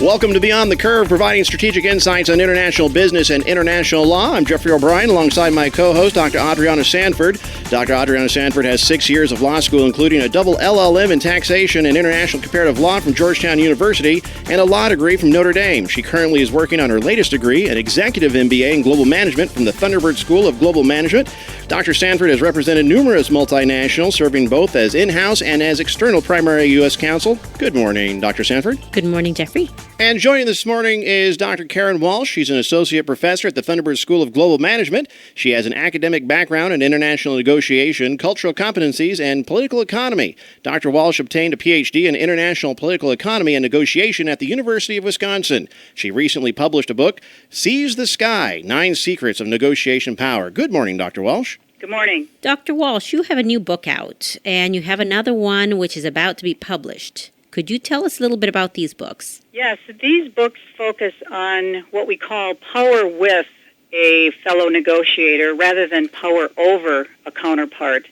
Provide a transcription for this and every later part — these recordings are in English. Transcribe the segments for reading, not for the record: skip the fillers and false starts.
Welcome to Beyond the Curve, providing strategic insights on international business and international law. I'm Jeffrey O'Brien, alongside my co-host, Dr. Adriana Sanford. Dr. Adriana Sanford has 6 years of law school, including a double LLM in taxation and international comparative law from Georgetown University and a law degree from Notre Dame. She currently is working on her latest degree, an executive MBA in global management from the Thunderbird School of Global Management. Dr. Sanford has represented numerous multinationals, serving both as in-house and as external primary U.S. counsel. Good morning, Dr. Sanford. Good morning, Jeffrey. And joining this morning is Dr. Karen Walsh. She's an associate professor at the Thunderbird School of Global Management. She has an academic background in international negotiation, cultural competencies, and political economy. Dr. Walsh obtained a PhD in international political economy and negotiation at the University of Wisconsin. She recently published a book, Seize the Sky, 9 Secrets of Negotiation Power. Good morning, Dr. Walsh. Good morning. Dr. Walsh, you have a new book out, and you have another one which is about to be published. Could you tell us a little bit about these books? Yes, these books focus on what we call power with a fellow negotiator rather than power over a counterpart,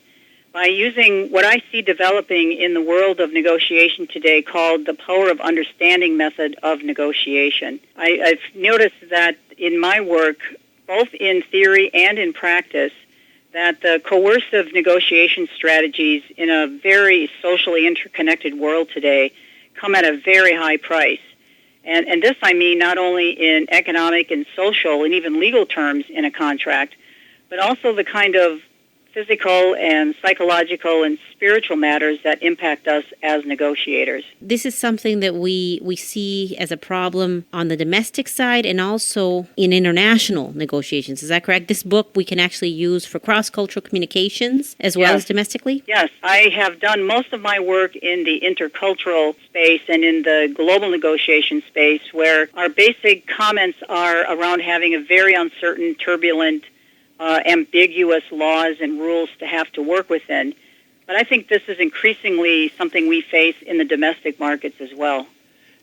by using what I see developing in the world of negotiation today called the power of understanding method of negotiation. I've noticed that in my work, both in theory and in practice, that the coercive negotiation strategies in a very socially interconnected world today come at a very high price. And this I mean not only in economic and social and even legal terms in a contract, but also the kind of physical and psychological and spiritual matters that impact us as negotiators. This is something that we see as a problem on the domestic side and also in international negotiations. Is that correct? This book we can actually use for cross-cultural communications as well as domestically? Yes. I have done most of my work in the intercultural space and in the global negotiation space, where our basic comments are around having a very uncertain, turbulent, ambiguous laws and rules to have to work within. But I think this is increasingly something we face in the domestic markets as well.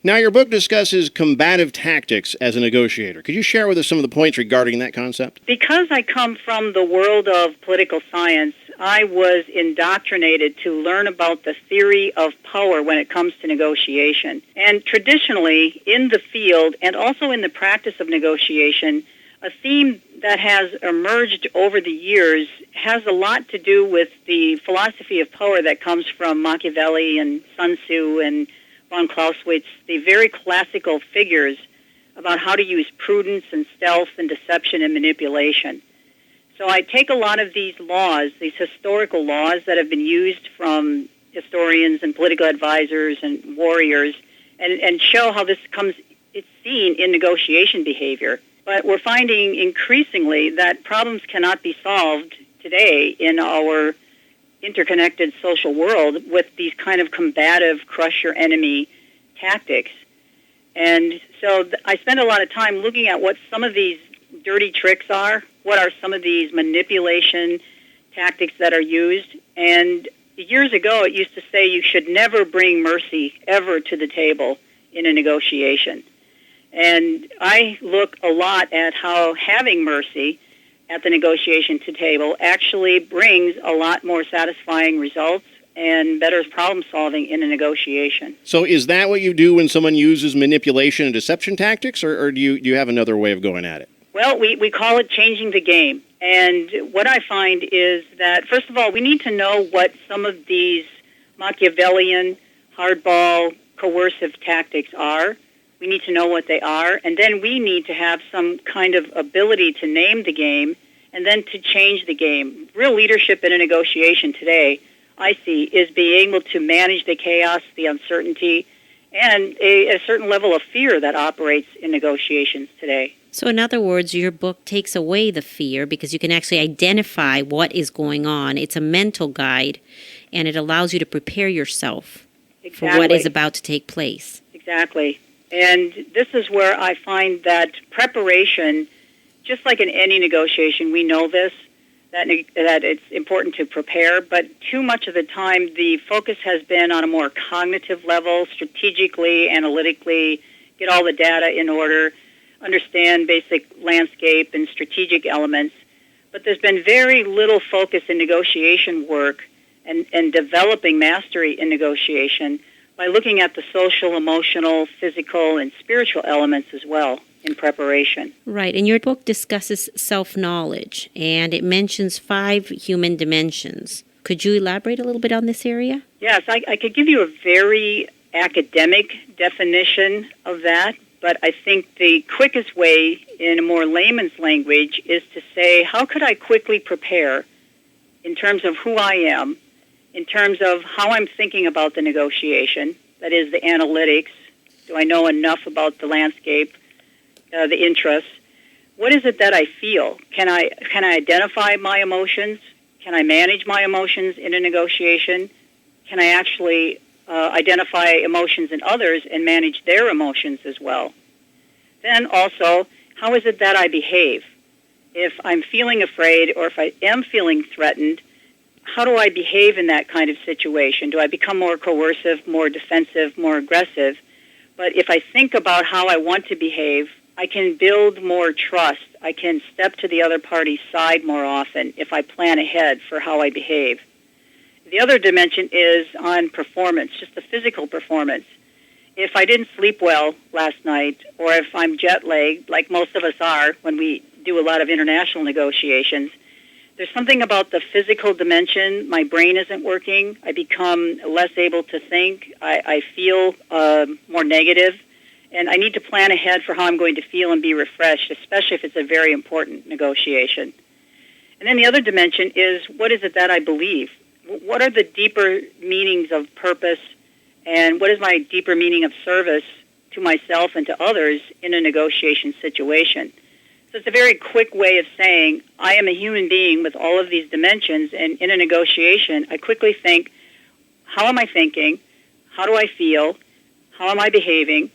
Now, your book discusses combative tactics as a negotiator. Could you share with us some of the points regarding that concept? Because I come from the world of political science, I was indoctrinated to learn about the theory of power when it comes to negotiation. And traditionally, in the field and also in the practice of negotiation, a theme that has emerged over the years has a lot to do with the philosophy of power that comes from Machiavelli and Sun Tzu and von Clausewitz, the very classical figures about how to use prudence and stealth and deception and manipulation. So I take a lot of these laws, these historical laws that have been used from historians and political advisors and warriors, and show how it's seen in negotiation behavior. But we're finding increasingly that problems cannot be solved today in our interconnected social world with these kind of combative, crush-your-enemy tactics. And so I spend a lot of time looking at what some of these dirty tricks are, what are some of these manipulation tactics that are used. And years ago, it used to say you should never bring mercy ever to the table in a negotiation. And I look a lot at how having mercy at the negotiation table actually brings a lot more satisfying results and better problem solving in a negotiation. So is that what you do when someone uses manipulation and deception tactics, or do you have another way of going at it? Well, we call it changing the game. And what I find is that, first of all, we need to know what some of these Machiavellian, hardball, coercive tactics are. We need to know what they are, and then we need to have some kind of ability to name the game and then to change the game. Real leadership in a negotiation today, I see, is being able to manage the chaos, the uncertainty, and a certain level of fear that operates in negotiations today. So in other words, your book takes away the fear because you can actually identify what is going on. It's a mental guide, and it allows you to prepare yourself for what is about to take place. Exactly. And this is where I find that preparation, just like in any negotiation, we know this, that it's important to prepare, but too much of the time the focus has been on a more cognitive level, strategically, analytically, get all the data in order, understand basic landscape and strategic elements. But there's been very little focus in negotiation work and developing mastery in negotiation by looking at the social, emotional, physical, and spiritual elements as well in preparation. Right, and your book discusses self-knowledge, and it mentions 5 human dimensions. Could you elaborate a little bit on this area? Yes, I could give you a very academic definition of that, but I think the quickest way in a more layman's language is to say, how could I quickly prepare in terms of who I am, in terms of how I'm thinking about the negotiation, that is the analytics. Do I know enough about the landscape, the interests? What is it that I feel? Can I identify my emotions? Can I manage my emotions in a negotiation? Can I actually identify emotions in others and manage their emotions as well? Then also, how is it that I behave? If I'm feeling afraid or if I am feeling threatened, how do I behave in that kind of situation? Do I become more coercive, more defensive, more aggressive? But if I think about how I want to behave, I can build more trust. I can step to the other party's side more often if I plan ahead for how I behave. The other dimension is on performance, just the physical performance. If I didn't sleep well last night, or if I'm jet-lagged, like most of us are when we do a lot of international negotiations, there's something about the physical dimension. My brain isn't working. I become less able to think. I feel more negative. And I need to plan ahead for how I'm going to feel and be refreshed, especially if it's a very important negotiation. And then the other dimension is, what is it that I believe? What are the deeper meanings of purpose, and what is my deeper meaning of service to myself and to others in a negotiation situation? So it's a very quick way of saying, I am a human being with all of these dimensions, and in a negotiation, I quickly think, how am I thinking? How do I feel? How am I behaving?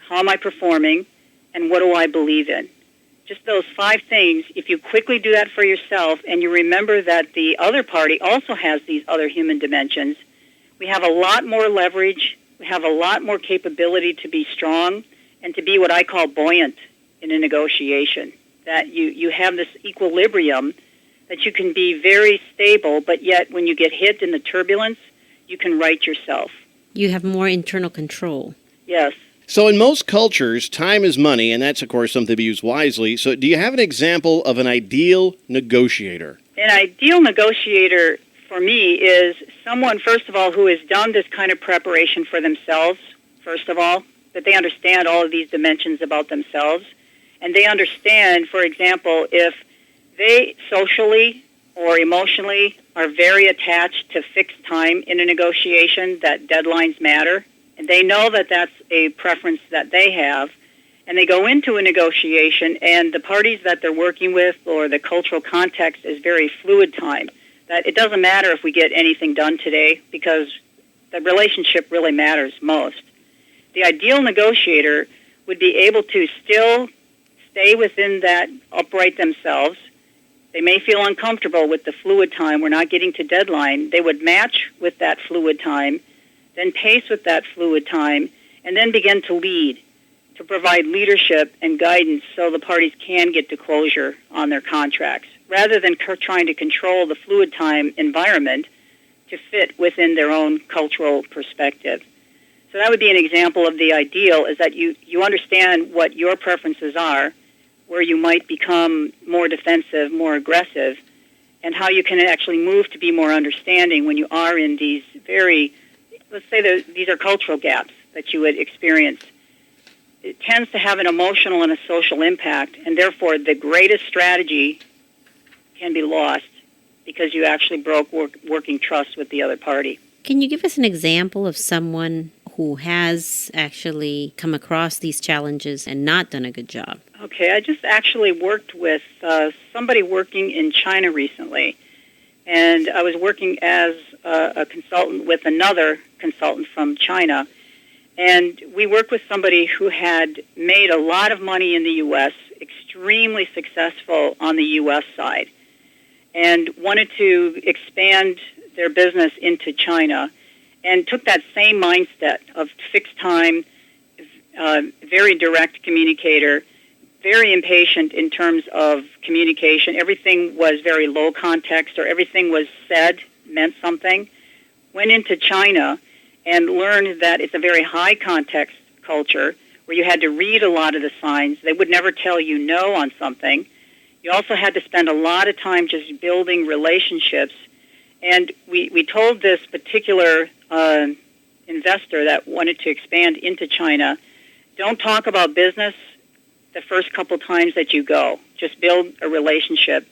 How am I performing? And what do I believe in? Just those 5 things, if you quickly do that for yourself and you remember that the other party also has these other human dimensions, we have a lot more leverage, we have a lot more capability to be strong and to be what I call buoyant in a negotiation. That you have this equilibrium that you can be very stable, but yet when you get hit in the turbulence, you can right yourself. You have more internal control. Yes. So in most cultures, time is money, and that's, of course, something to be used wisely. So do you have an example of an ideal negotiator? An ideal negotiator, for me, is someone, first of all, who has done this kind of preparation for themselves, first of all, that they understand all of these dimensions about themselves. And they understand, for example, if they socially or emotionally are very attached to fixed time in a negotiation, that deadlines matter, and they know that that's a preference that they have, and they go into a negotiation, and the parties that they're working with or the cultural context is very fluid time, that it doesn't matter if we get anything done today because the relationship really matters most. The ideal negotiator would be able to still stay within that upright themselves. They may feel uncomfortable with the fluid time. We're not getting to deadline. They would match with that fluid time, then pace with that fluid time, and then begin to lead, to provide leadership and guidance so the parties can get to closure on their contracts, rather than trying to control the fluid time environment to fit within their own cultural perspective. So that would be an example of the ideal, is that you understand what your preferences are, where you might become more defensive, more aggressive, and how you can actually move to be more understanding when you are in these very, let's say these are cultural gaps that you would experience. It tends to have an emotional and a social impact, and therefore the greatest strategy can be lost because you actually broke working trust with the other party. Can you give us an example of someone who has actually come across these challenges and not done a good job? Okay, I just actually worked with somebody working in China recently, and I was working as a consultant with another consultant from China, and we worked with somebody who had made a lot of money in the U.S., extremely successful on the U.S. side, and wanted to expand their business into China, and took that same mindset of fixed time, very direct communicator, very impatient in terms of communication. Everything was very low context, or everything was said, meant something. Went into China and learned that it's a very high context culture where you had to read a lot of the signs. They would never tell you no on something. You also had to spend a lot of time just building relationships. And we told this particular investor that wanted to expand into China, don't talk about business the first couple times that you go. Just build a relationship.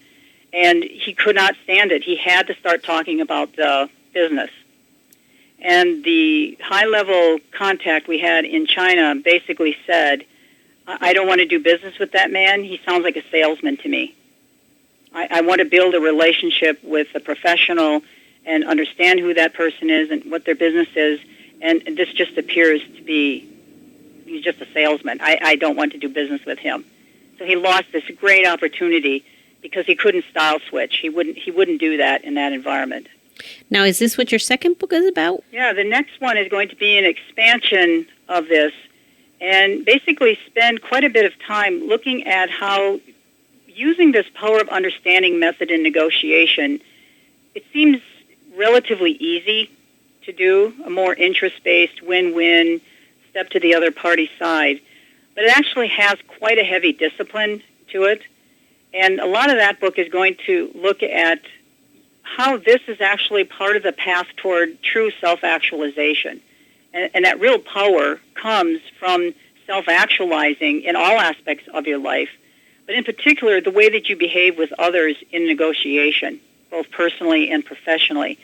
And he could not stand it. He had to start talking about business. And the high-level contact we had in China basically said, I don't want to do business with that man. He sounds like a salesman to me. I want to build a relationship with a professional and understand who that person is and what their business is. And this just appears to be, he's just a salesman. I don't want to do business with him. So he lost this great opportunity because he couldn't style switch. He wouldn't do that in that environment. Now, is this what your second book is about? Yeah, the next one is going to be an expansion of this and basically spend quite a bit of time looking at how using this power of understanding method in negotiation, it seems relatively easy to do, a more interest-based win-win, step to the other party's side. But it actually has quite a heavy discipline to it. And a lot of that book is going to look at how this is actually part of the path toward true self-actualization. And that real power comes from self-actualizing in all aspects of your life, but in particular, the way that you behave with others in negotiation, both personally and professionally.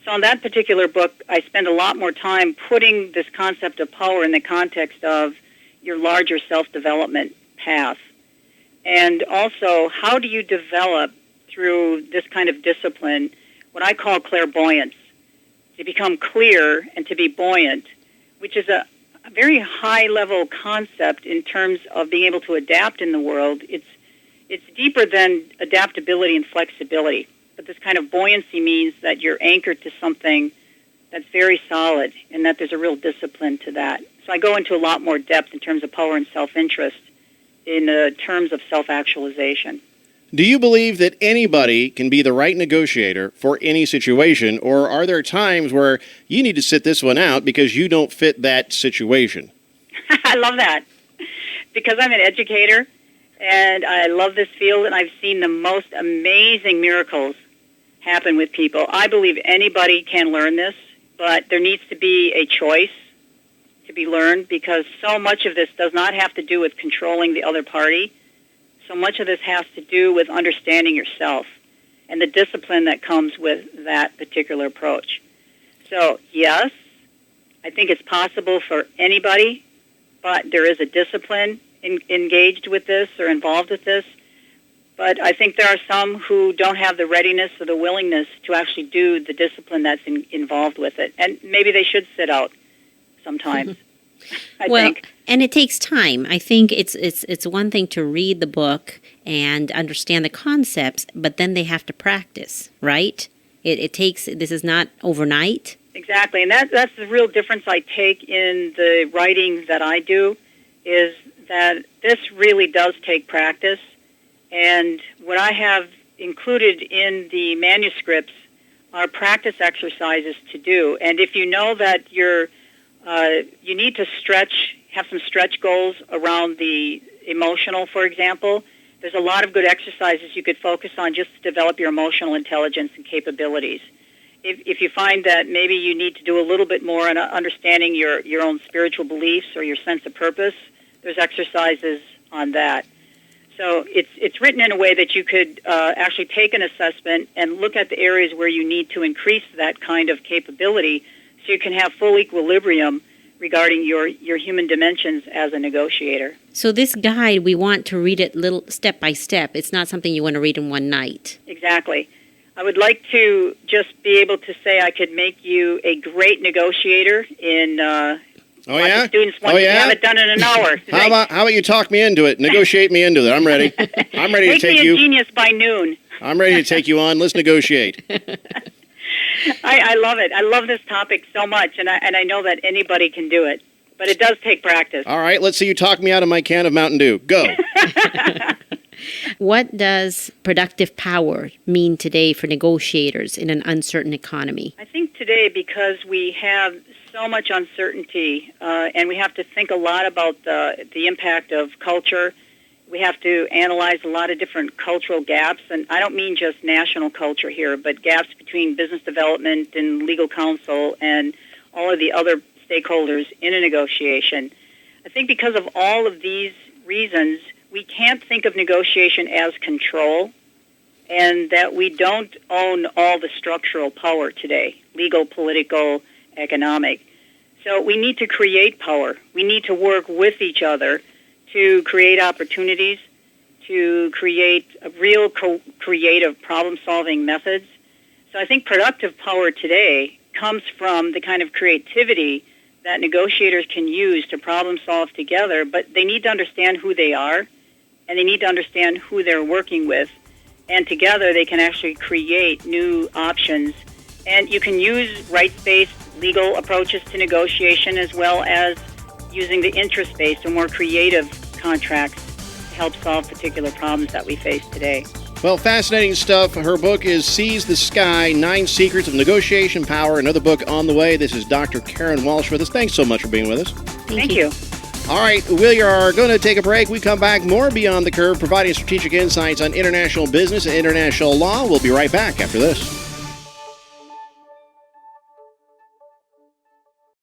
So in that particular book, I spend a lot more time putting this concept of power in the context of your larger self-development path. And also, how do you develop through this kind of discipline what I call clairvoyance, to become clear and to be buoyant, which is a very high-level concept in terms of being able to adapt in the world. It's deeper than adaptability and flexibility, but this kind of buoyancy means that you're anchored to something that's very solid and that there's a real discipline to that. So I go into a lot more depth in terms of power and self-interest in terms of self-actualization. Do you believe that anybody can be the right negotiator for any situation, or are there times where you need to sit this one out because you don't fit that situation? I love that because I'm an educator and I love this field and I've seen the most amazing miracles happen with people. I believe anybody can learn this, but there needs to be a choice to be learned because so much of this does not have to do with controlling the other party. So much of this has to do with understanding yourself and the discipline that comes with that particular approach. So, yes, I think it's possible for anybody, but there is a discipline engaged with this or involved with this. But I think there are some who don't have the readiness or the willingness to actually do the discipline that's involved with it. And maybe they should sit out sometimes, I think. And it takes time. I think it's one thing to read the book and understand the concepts, but then they have to practice, right? It takes, this is not overnight. Exactly, and that's the real difference I take in the writing that I do, is that this really does take practice. And what I have included in the manuscripts are practice exercises to do. And if you know that you need to have some stretch goals around the emotional, for example, there's a lot of good exercises you could focus on just to develop your emotional intelligence and capabilities. If you find that maybe you need to do a little bit more on understanding your own spiritual beliefs or your sense of purpose, there's exercises on that. So it's written in a way that you could actually take an assessment and look at the areas where you need to increase that kind of capability so you can have full equilibrium regarding your human dimensions as a negotiator. So this guide, we want to read it little step by step. It's not something you want to read in one night. Exactly. I would like to just be able to say I could make you a great negotiator in students want to have it done in an hour. How about you talk me into it? Negotiate me into it. I'm ready. I'm ready to take you. Make me a genius by noon. I'm ready to take you on. Let's negotiate. I love it. I love this topic so much, and I know that anybody can do it. But it does take practice. All right, let's see you talk me out of my can of Mountain Dew. Go. What does productive power mean today for negotiators in an uncertain economy? I think today, because we have so much uncertainty, and we have to think a lot about the impact of culture. We have to analyze a lot of different cultural gaps, and I don't mean just national culture here, but gaps between business development and legal counsel and all of the other stakeholders in a negotiation. I think because of all of these reasons, we can't think of negotiation as control, and that we don't own all the structural power today, legal, political, economic. So we need to create power. We need to work with each other to create opportunities, to create real creative problem-solving methods. So I think productive power today comes from the kind of creativity that negotiators can use to problem-solve together, but they need to understand who they are, and they need to understand who they're working with, and together they can actually create new options. And you can use rights-based legal approaches to negotiation as well as using the interest-based or more creative contracts to help solve particular problems that we face today. Well, fascinating stuff. Her book is Seize the Sky, 9 Secrets of Negotiation Power. Another book on the way. This is Dr. Karen Walsh with us. Thanks so much for being with us. Thank you. All right, we are going to take a break. We come back, more Beyond the Curve, providing strategic insights on international business and international law. We'll be right back after this.